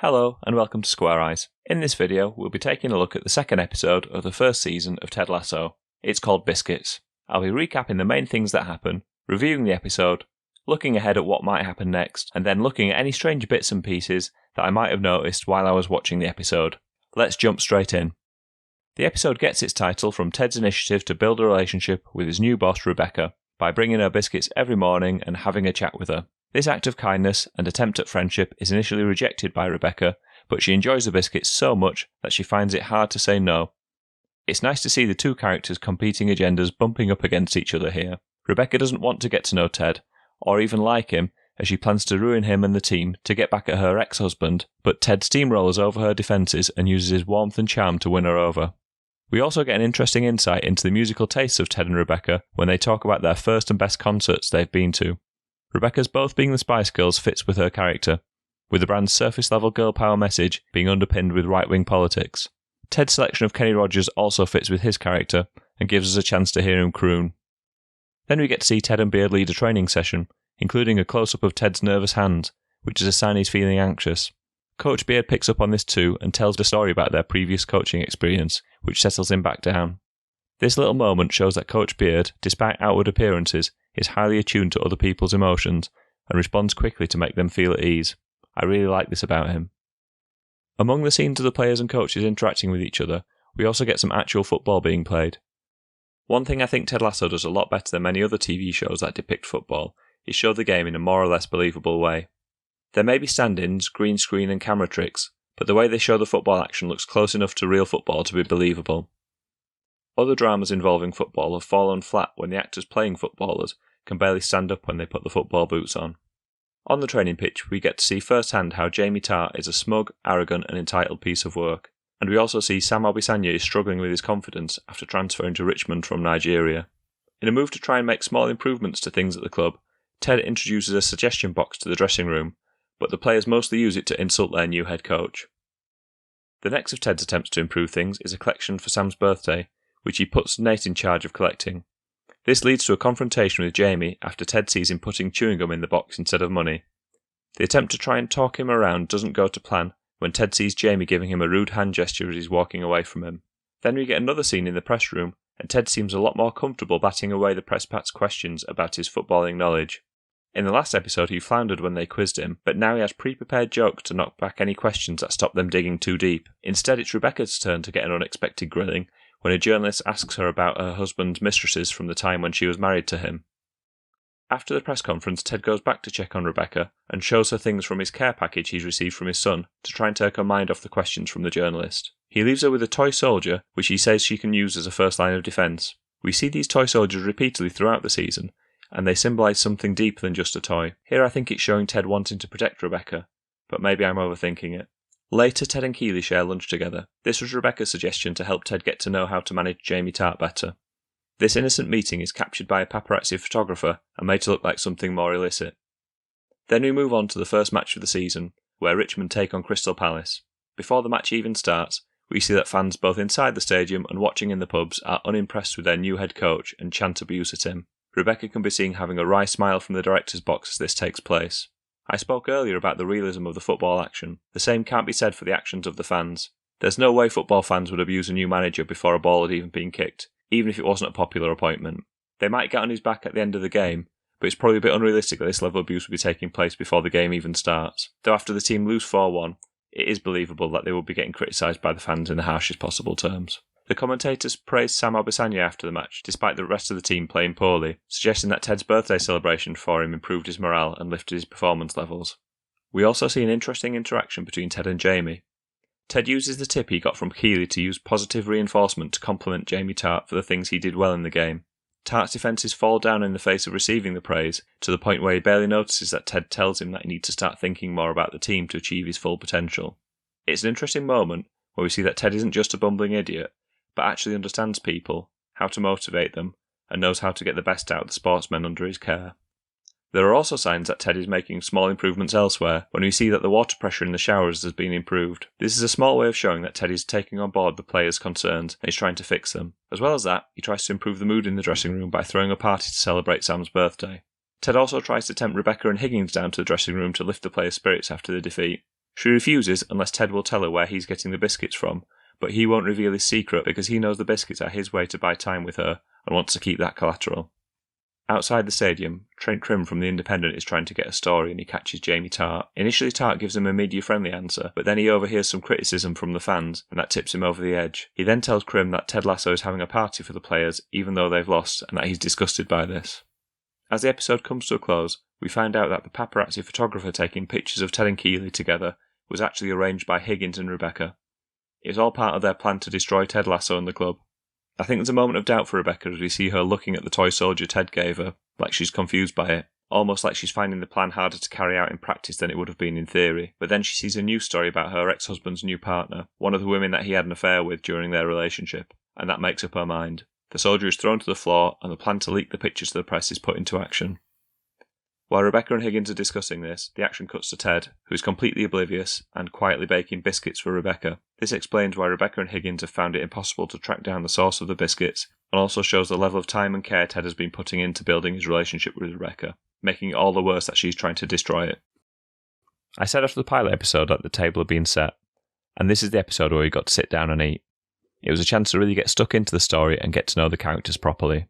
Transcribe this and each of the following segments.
Hello and welcome to Square Eyes. In this video, we'll be taking a look at the second episode of the first season of Ted Lasso. It's called Biscuits. I'll be recapping the main things that happen, reviewing the episode, looking ahead at what might happen next, and then looking at any strange bits and pieces that I might have noticed while I was watching the episode. Let's jump straight in. The episode gets its title from Ted's initiative to build a relationship with his new boss, Rebecca, by bringing her biscuits every morning and having a chat with her. This act of kindness and attempt at friendship is initially rejected by Rebecca, but she enjoys the biscuits so much that she finds it hard to say no. It's nice to see the two characters' competing agendas bumping up against each other here. Rebecca doesn't want to get to know Ted, or even like him, as she plans to ruin him and the team to get back at her ex-husband, but Ted steamrollers over her defences and uses his warmth and charm to win her over. We also get an interesting insight into the musical tastes of Ted and Rebecca when they talk about their first and best concerts they've been to. Rebecca's both being the Spice Girls fits with her character, with the brand's surface-level girl power message being underpinned with right-wing politics. Ted's selection of Kenny Rogers also fits with his character and gives us a chance to hear him croon. Then we get to see Ted and Beard lead a training session, including a close-up of Ted's nervous hands, which is a sign he's feeling anxious. Coach Beard picks up on this too and tells a story about their previous coaching experience, which settles him back down. This little moment shows that Coach Beard, despite outward appearances, is highly attuned to other people's emotions and responds quickly to make them feel at ease. I really like this about him. Among the scenes of the players and coaches interacting with each other, we also get some actual football being played. One thing I think Ted Lasso does a lot better than many other TV shows that depict football is show the game in a more or less believable way. There may be stand-ins, green screen and camera tricks, but the way they show the football action looks close enough to real football to be believable. Other dramas involving football have fallen flat when the actors playing footballers can barely stand up when they put the football boots on. On the training pitch, we get to see firsthand how Jamie Tartt is a smug, arrogant and entitled piece of work, and we also see Sam Obisanya is struggling with his confidence after transferring to Richmond from Nigeria. In a move to try and make small improvements to things at the club, Ted introduces a suggestion box to the dressing room, but the players mostly use it to insult their new head coach. The next of Ted's attempts to improve things is a collection for Sam's birthday, which he puts Nate in charge of collecting. This leads to a confrontation with Jamie after Ted sees him putting chewing gum in the box instead of money. The attempt to try and talk him around doesn't go to plan when Ted sees Jamie giving him a rude hand gesture as he's walking away from him. Then we get another scene in the press room, and Ted seems a lot more comfortable batting away the press pat's questions about his footballing knowledge. In the last episode he floundered when they quizzed him, but now he has pre-prepared jokes to knock back any questions that stop them digging too deep. Instead, it's Rebecca's turn to get an unexpected grilling when a journalist asks her about her husband's mistresses from the time when she was married to him. After the press conference, Ted goes back to check on Rebecca and shows her things from his care package he's received from his son to try and take her mind off the questions from the journalist. He leaves her with a toy soldier, which he says she can use as a first line of defence. We see these toy soldiers repeatedly throughout the season, and they symbolise something deeper than just a toy. Here I think it's showing Ted wanting to protect Rebecca, but maybe I'm overthinking it. Later, Ted and Keely share lunch together. This was Rebecca's suggestion to help Ted get to know how to manage Jamie Tartt better. This innocent meeting is captured by a paparazzi photographer and made to look like something more illicit. Then we move on to the first match of the season, where Richmond take on Crystal Palace. Before the match even starts, we see that fans both inside the stadium and watching in the pubs are unimpressed with their new head coach and chant abuse at him. Rebecca can be seen having a wry smile from the director's box as this takes place. I spoke earlier about the realism of the football action. The same can't be said for the actions of the fans. There's no way football fans would abuse a new manager before a ball had even been kicked, even if it wasn't a popular appointment. They might get on his back at the end of the game, but it's probably a bit unrealistic that this level of abuse would be taking place before the game even starts. Though after the team lose 4-1, it is believable that they will be getting criticised by the fans in the harshest possible terms. The commentators praised Sam Obisanya after the match, despite the rest of the team playing poorly, suggesting that Ted's birthday celebration for him improved his morale and lifted his performance levels. We also see an interesting interaction between Ted and Jamie. Ted uses the tip he got from Keely to use positive reinforcement to compliment Jamie Tartt for the things he did well in the game. Tartt's defences fall down in the face of receiving the praise, to the point where he barely notices that Ted tells him that he needs to start thinking more about the team to achieve his full potential. It's an interesting moment where we see that Ted isn't just a bumbling idiot, but actually understands people, how to motivate them, and knows how to get the best out of the sportsmen under his care. There are also signs that Ted is making small improvements elsewhere when we see that the water pressure in the showers has been improved. This is a small way of showing that Ted is taking on board the players' concerns and is trying to fix them. As well as that, he tries to improve the mood in the dressing room by throwing a party to celebrate Sam's birthday. Ted also tries to tempt Rebecca and Higgins down to the dressing room to lift the players' spirits after the defeat. She refuses unless Ted will tell her where he's getting the biscuits from, but he won't reveal his secret because he knows the biscuits are his way to buy time with her and wants to keep that collateral. Outside the stadium, Trent Crimm from The Independent is trying to get a story and he catches Jamie Tartt. Initially Tartt gives him a media-friendly answer, but then he overhears some criticism from the fans and that tips him over the edge. He then tells Crimm that Ted Lasso is having a party for the players even though they've lost and that he's disgusted by this. As the episode comes to a close, we find out that the paparazzi photographer taking pictures of Ted and Keeley together was actually arranged by Higgins and Rebecca. It was all part of their plan to destroy Ted Lasso and the club. I think there's a moment of doubt for Rebecca as we see her looking at the toy soldier Ted gave her, like she's confused by it, almost like she's finding the plan harder to carry out in practice than it would have been in theory. But then she sees a news story about her ex-husband's new partner, one of the women that he had an affair with during their relationship, and that makes up her mind. The soldier is thrown to the floor, and the plan to leak the pictures to the press is put into action. While Rebecca and Higgins are discussing this, the action cuts to Ted, who is completely oblivious and quietly baking biscuits for Rebecca. This explains why Rebecca and Higgins have found it impossible to track down the source of the biscuits, and also shows the level of time and care Ted has been putting into building his relationship with Rebecca, making it all the worse that she's trying to destroy it. I said after the pilot episode that the table had been set, and this is the episode where we got to sit down and eat. It was a chance to really get stuck into the story and get to know the characters properly.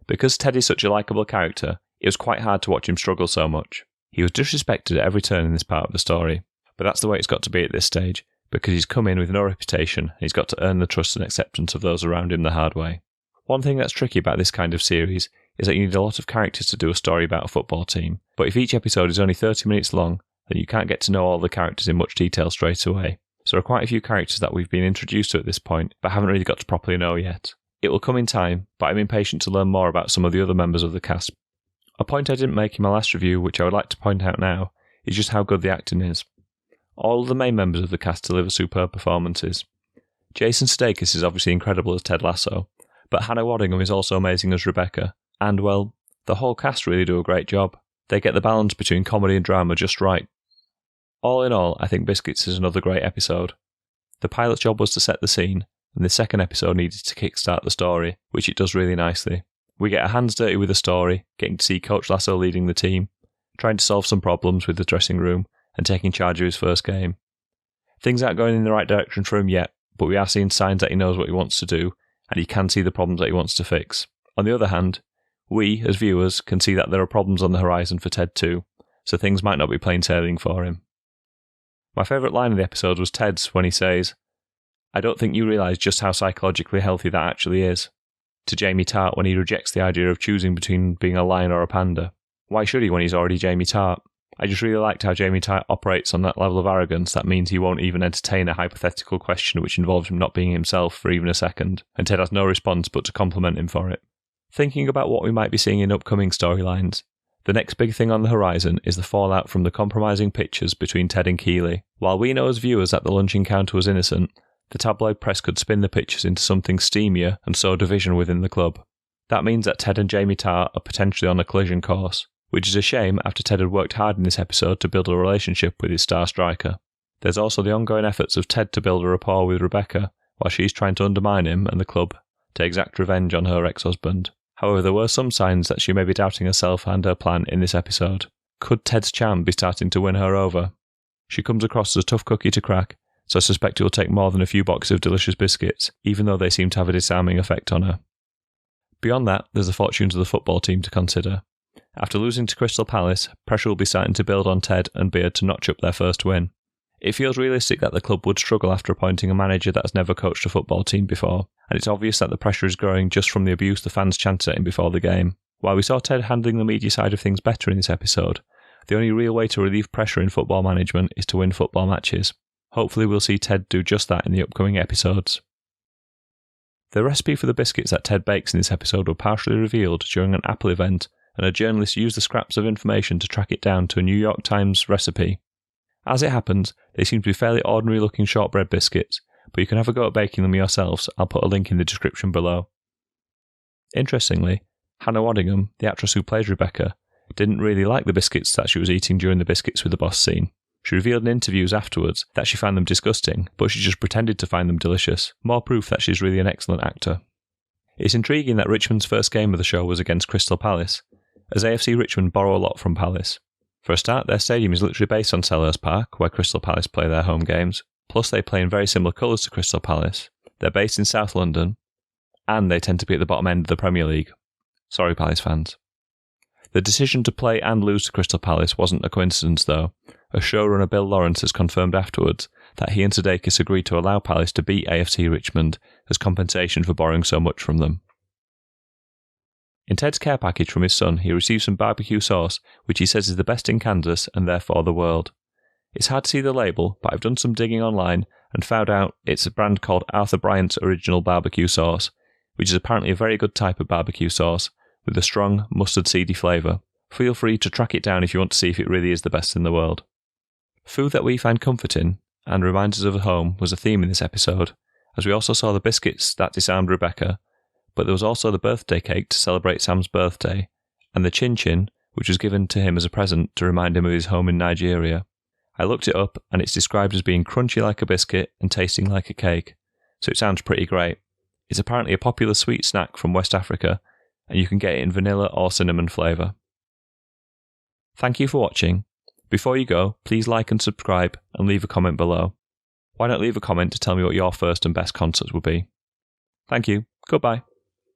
Because Ted is such a likeable character, it was quite hard to watch him struggle so much. He was disrespected at every turn in this part of the story, but that's the way it's got to be at this stage, because he's come in with no reputation and he's got to earn the trust and acceptance of those around him the hard way. One thing that's tricky about this kind of series is that you need a lot of characters to do a story about a football team, but if each episode is only 30 minutes long, then you can't get to know all the characters in much detail straight away. So there are quite a few characters that we've been introduced to at this point, but haven't really got to properly know yet. It will come in time, but I'm impatient to learn more about some of the other members of the cast. A point I didn't make in my last review, which I would like to point out now, is just how good the acting is. All of the main members of the cast deliver superb performances. Jason Sudeikis is obviously incredible as Ted Lasso, but Hannah Waddingham is also amazing as Rebecca, and, well, the whole cast really do a great job. They get the balance between comedy and drama just right. All in all, I think Biscuits is another great episode. The pilot's job was to set the scene, and the second episode needed to kickstart the story, which it does really nicely. We get our hands dirty with the story, getting to see Coach Lasso leading the team, trying to solve some problems with the dressing room, and taking charge of his first game. Things aren't going in the right direction for him yet, but we are seeing signs that he knows what he wants to do, and he can see the problems that he wants to fix. On the other hand, we, as viewers, can see that there are problems on the horizon for Ted too, so things might not be plain sailing for him. My favourite line of the episode was Ted's when he says, "I don't think you realise just how psychologically healthy that actually is," to Jamie Tartt when he rejects the idea of choosing between being a lion or a panda. Why should he when he's already Jamie Tartt? I just really liked how Jamie Tartt operates on that level of arrogance that means he won't even entertain a hypothetical question which involves him not being himself for even a second, and Ted has no response but to compliment him for it. Thinking about what we might be seeing in upcoming storylines, the next big thing on the horizon is the fallout from the compromising pictures between Ted and Keeley. While we know as viewers that the lunch encounter was innocent, the tabloid press could spin the pictures into something steamier and sow division within the club. That means that Ted and Jamie Tartt are potentially on a collision course, which is a shame after Ted had worked hard in this episode to build a relationship with his star striker. There's also the ongoing efforts of Ted to build a rapport with Rebecca, while she's trying to undermine him and the club to exact revenge on her ex-husband. However, there were some signs that she may be doubting herself and her plan in this episode. Could Ted's charm be starting to win her over? She comes across as a tough cookie to crack, so I suspect it will take more than a few boxes of delicious biscuits, even though they seem to have a disarming effect on her. Beyond that, there's the fortunes of the football team to consider. After losing to Crystal Palace, pressure will be starting to build on Ted and Beard to notch up their first win. It feels realistic that the club would struggle after appointing a manager that has never coached a football team before, and it's obvious that the pressure is growing just from the abuse the fans chanted at him before the game. While we saw Ted handling the media side of things better in this episode, the only real way to relieve pressure in football management is to win football matches. Hopefully we'll see Ted do just that in the upcoming episodes. The recipe for the biscuits that Ted bakes in this episode were partially revealed during an Apple event, and a journalist used the scraps of information to track it down to a New York Times recipe. As it happens, they seem to be fairly ordinary looking shortbread biscuits, but you can have a go at baking them yourselves. I'll put a link in the description below. Interestingly, Hannah Waddingham, the actress who plays Rebecca, didn't really like the biscuits that she was eating during the Biscuits with the Boss scene. She revealed in interviews afterwards that she found them disgusting, but she just pretended to find them delicious, more proof that she's really an excellent actor. It's intriguing that Richmond's first game of the show was against Crystal Palace, as AFC Richmond borrow a lot from Palace. For a start, their stadium is literally based on Selhurst Park, where Crystal Palace play their home games, plus they play in very similar colours to Crystal Palace. They're based in South London, and they tend to be at the bottom end of the Premier League. Sorry, Palace fans. The decision to play and lose to Crystal Palace wasn't a coincidence, though. A showrunner, Bill Lawrence, has confirmed afterwards that he and Sudeikis agreed to allow Palace to beat AFC Richmond as compensation for borrowing so much from them. In Ted's care package from his son, he received some barbecue sauce, which he says is the best in Kansas and therefore the world. It's hard to see the label, but I've done some digging online and found out it's a brand called Arthur Bryant's Original Barbecue Sauce, which is apparently a very good type of barbecue sauce with a strong mustard seedy flavour. Feel free to track it down if you want to see if it really is the best in the world. Food that we find comfort in and reminds us of home was a theme in this episode, as we also saw the biscuits that disarmed Rebecca, but there was also the birthday cake to celebrate Sam's birthday, and the chin-chin, which was given to him as a present to remind him of his home in Nigeria. I looked it up, and it's described as being crunchy like a biscuit and tasting like a cake, so it sounds pretty great. It's apparently a popular sweet snack from West Africa, and you can get it in vanilla or cinnamon flavour. Thank you for watching. Before you go, please like and subscribe and leave a comment below. Why not leave a comment to tell me what your first and best concerts would be? Thank you. Goodbye.